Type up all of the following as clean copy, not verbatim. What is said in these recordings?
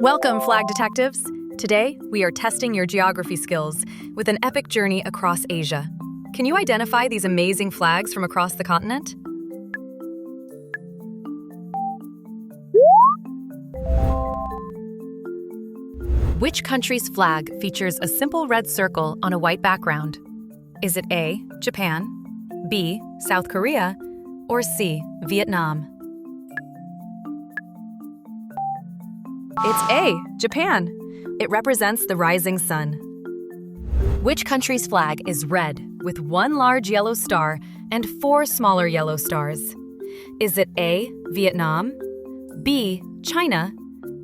Welcome, flag detectives! Today, we are testing your geography skills with an epic journey across Asia. Can you identify these amazing flags from across the continent? Which country's flag features a simple red circle on a white background? Is it A, Japan, B, South Korea, or C, Vietnam? It's A, Japan. It represents the rising sun. Which country's flag is red with one large yellow star and four smaller yellow stars? Is it A, Vietnam, B, China,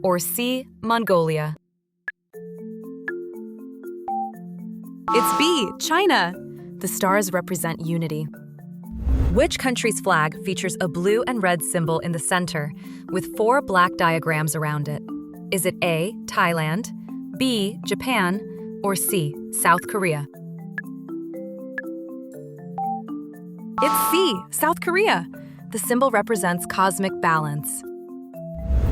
or C, Mongolia? It's B, China. The stars represent unity. Which country's flag features a blue and red symbol in the center with four black diagrams around it? Is it A, Thailand, B, Japan, or C, South Korea? It's C, South Korea. The symbol represents cosmic balance.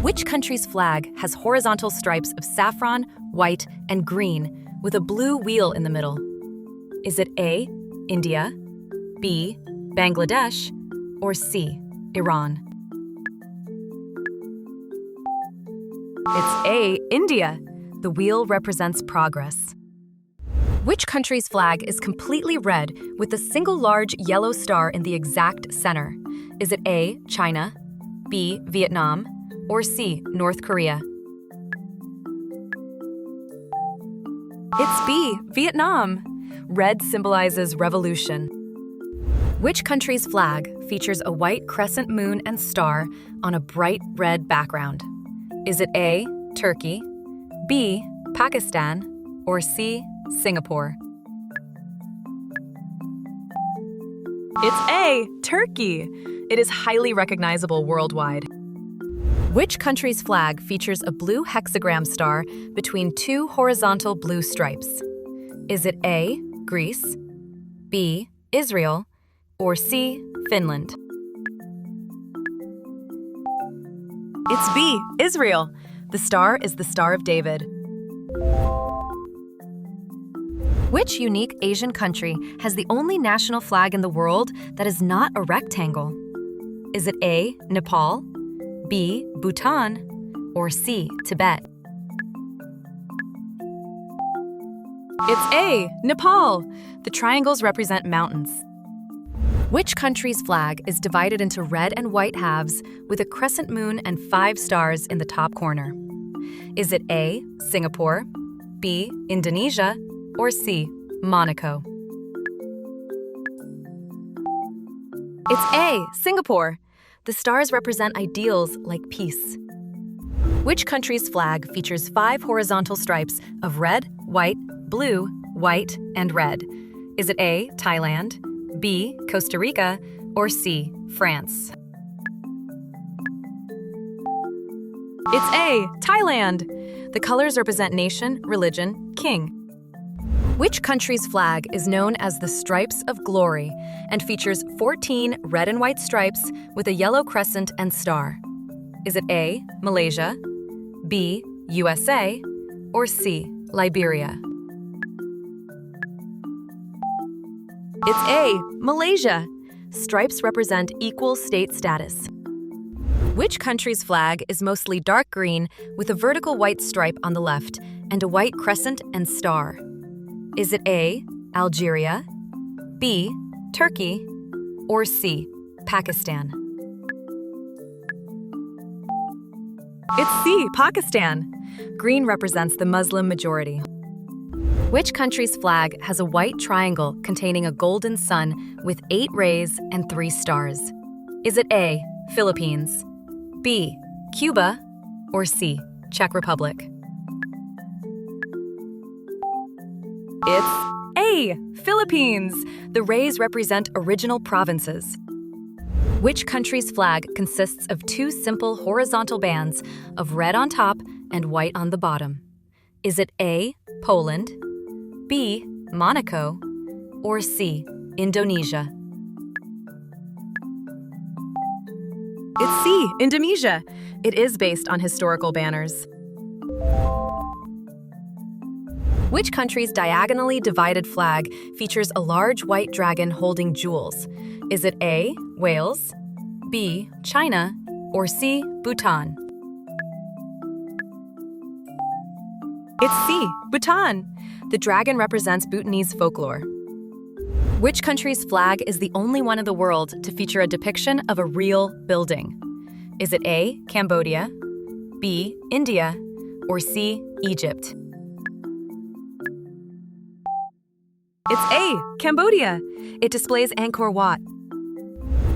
Which country's flag has horizontal stripes of saffron, white, and green with a blue wheel in the middle? Is it A, India, B, Bangladesh, or C, Iran? It's A, India. The wheel represents progress. Which country's flag is completely red with a single large yellow star in the exact center? Is it A, China, B, Vietnam, or C, North Korea? It's B, Vietnam. Red symbolizes revolution. Which country's flag features a white crescent moon and star on a bright red background? Is it A, Turkey, B, Pakistan, or C, Singapore? It's A, Turkey. It is highly recognizable worldwide. Which country's flag features a blue hexagram star between two horizontal blue stripes? Is it A, Greece, B, Israel, or C, Finland? It's B, Israel. The star is the Star of David. Which unique Asian country has the only national flag in the world that is not a rectangle? Is it A, Nepal, B, Bhutan, or C, Tibet? It's A, Nepal. The triangles represent mountains. Which country's flag is divided into red and white halves with a crescent moon and 5 stars in the top corner? Is it A, Singapore, B, Indonesia, or C, Monaco? It's A, Singapore. The stars represent ideals like peace. Which country's flag features 5 horizontal stripes of red, white, blue, white, and red? Is it A, Thailand, B, Costa Rica, or C, France? It's A, Thailand. The colors represent nation, religion, king. Which country's flag is known as the Stripes of Glory and features 14 red and white stripes with a yellow crescent and star? Is it A, Malaysia, B, USA, or C, Liberia? It's A, Malaysia. Stripes represent equal state status. Which country's flag is mostly dark green with a vertical white stripe on the left and a white crescent and star? Is it A, Algeria, B, Turkey, or C, Pakistan? It's C, Pakistan. Green represents the Muslim majority. Which country's flag has a white triangle containing a golden sun with 8 rays and 3 stars? Is it A, Philippines, B, Cuba, or C, Czech Republic? It's A, Philippines. The rays represent original provinces. Which country's flag consists of 2 simple horizontal bands of red on top and white on the bottom? Is it A, Poland, B, Monaco, or C, Indonesia? It's C, Indonesia. It is based on historical banners. Which country's diagonally divided flag features a large white dragon holding jewels? Is it A, Wales, B, China, or C, Bhutan? It's C, Bhutan. The dragon represents Bhutanese folklore. Which country's flag is the only one in the world to feature a depiction of a real building? Is it A, Cambodia, B, India, or C, Egypt? It's A, Cambodia. It displays Angkor Wat.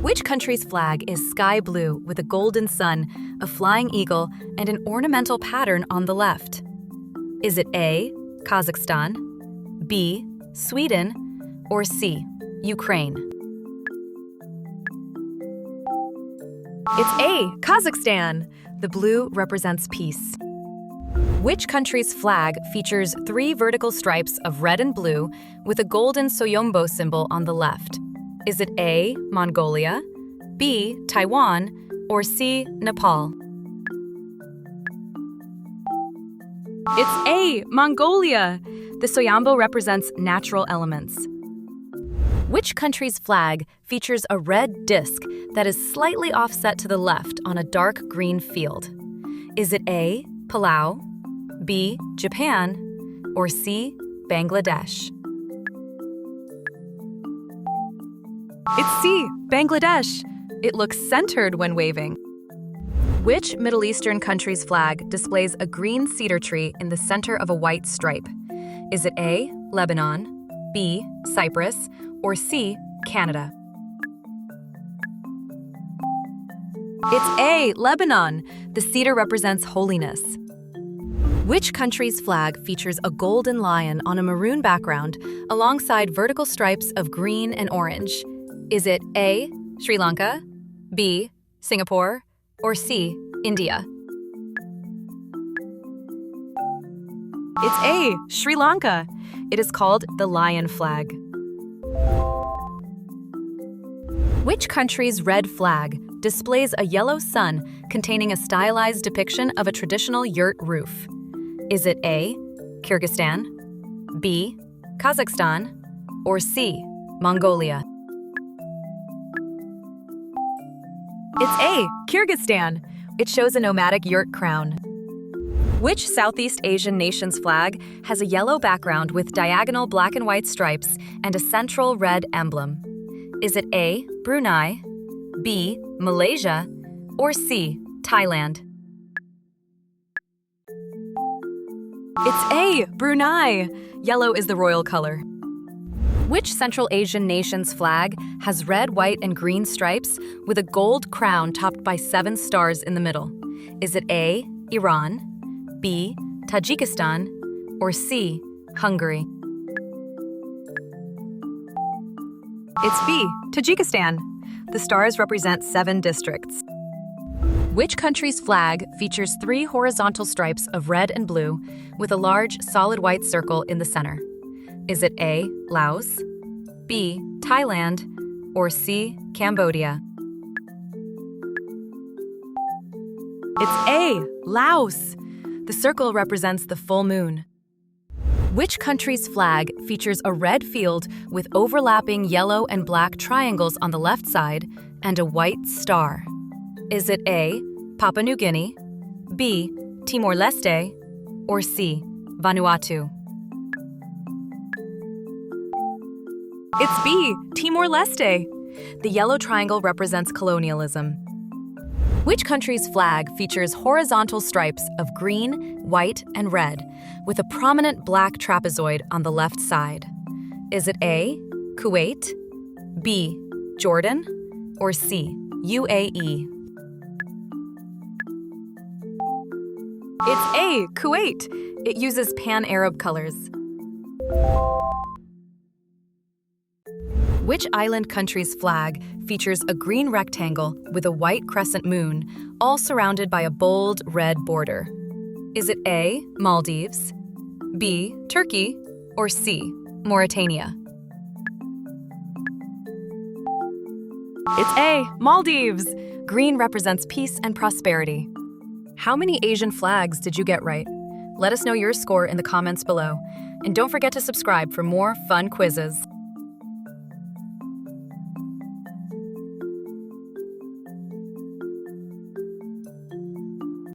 Which country's flag is sky blue with a golden sun, a flying eagle, and an ornamental pattern on the left? Is it A, Kazakhstan, B, Sweden, or C, Ukraine? It's A, Kazakhstan. The blue represents peace. Which country's flag features 3 vertical stripes of red and blue with a golden soyombo symbol on the left? Is it A, Mongolia, B, Taiwan, or C, Nepal? It's A, Mongolia. The soyombo represents natural elements. Which country's flag features a red disc that is slightly offset to the left on a dark green field? Is it A, Palau, B, Japan, or C, Bangladesh? It's C, Bangladesh. It looks centered when waving. Which Middle Eastern country's flag displays a green cedar tree in the center of a white stripe? Is it A, Lebanon, B, Cyprus, or C, Canada? It's A, Lebanon. The cedar represents holiness. Which country's flag features a golden lion on a maroon background alongside vertical stripes of green and orange? Is it A, Sri Lanka, B, Singapore, or C, India? It's A, Sri Lanka. It is called the lion flag. Which country's red flag displays a yellow sun containing a stylized depiction of a traditional yurt roof? Is it A, Kyrgyzstan, B, Kazakhstan, or C, Mongolia? It's A, Kyrgyzstan. It shows a nomadic yurt crown. Which Southeast Asian nation's flag has a yellow background with diagonal black and white stripes and a central red emblem? Is it A, Brunei, B, Malaysia, or C, Thailand? It's A, Brunei. Yellow is the royal color. Which Central Asian nation's flag has red, white, and green stripes with a gold crown topped by 7 stars in the middle? Is it A, Iran, B, Tajikistan, or C, Hungary? It's B, Tajikistan. The stars represent 7 districts. Which country's flag features 3 horizontal stripes of red and blue with a large, solid white circle in the center? Is it A, Laos, B, Thailand, or C, Cambodia? It's A, Laos. The circle represents the full moon. Which country's flag features a red field with overlapping yellow and black triangles on the left side and a white star? Is it A, Papua New Guinea, B, Timor-Leste, or C, Vanuatu? It's B, Timor-Leste. The yellow triangle represents colonialism. Which country's flag features horizontal stripes of green, white, and red with a prominent black trapezoid on the left side? Is it A, Kuwait, B, Jordan, or C, UAE? It's A, Kuwait. It uses pan-Arab colors. Which island country's flag features a green rectangle with a white crescent moon, all surrounded by a bold red border? Is it A, Maldives, B, Turkey, or C, Mauritania? It's A, Maldives. Green represents peace and prosperity. How many Asian flags did you get right? Let us know your score in the comments below. And don't forget to subscribe for more fun quizzes.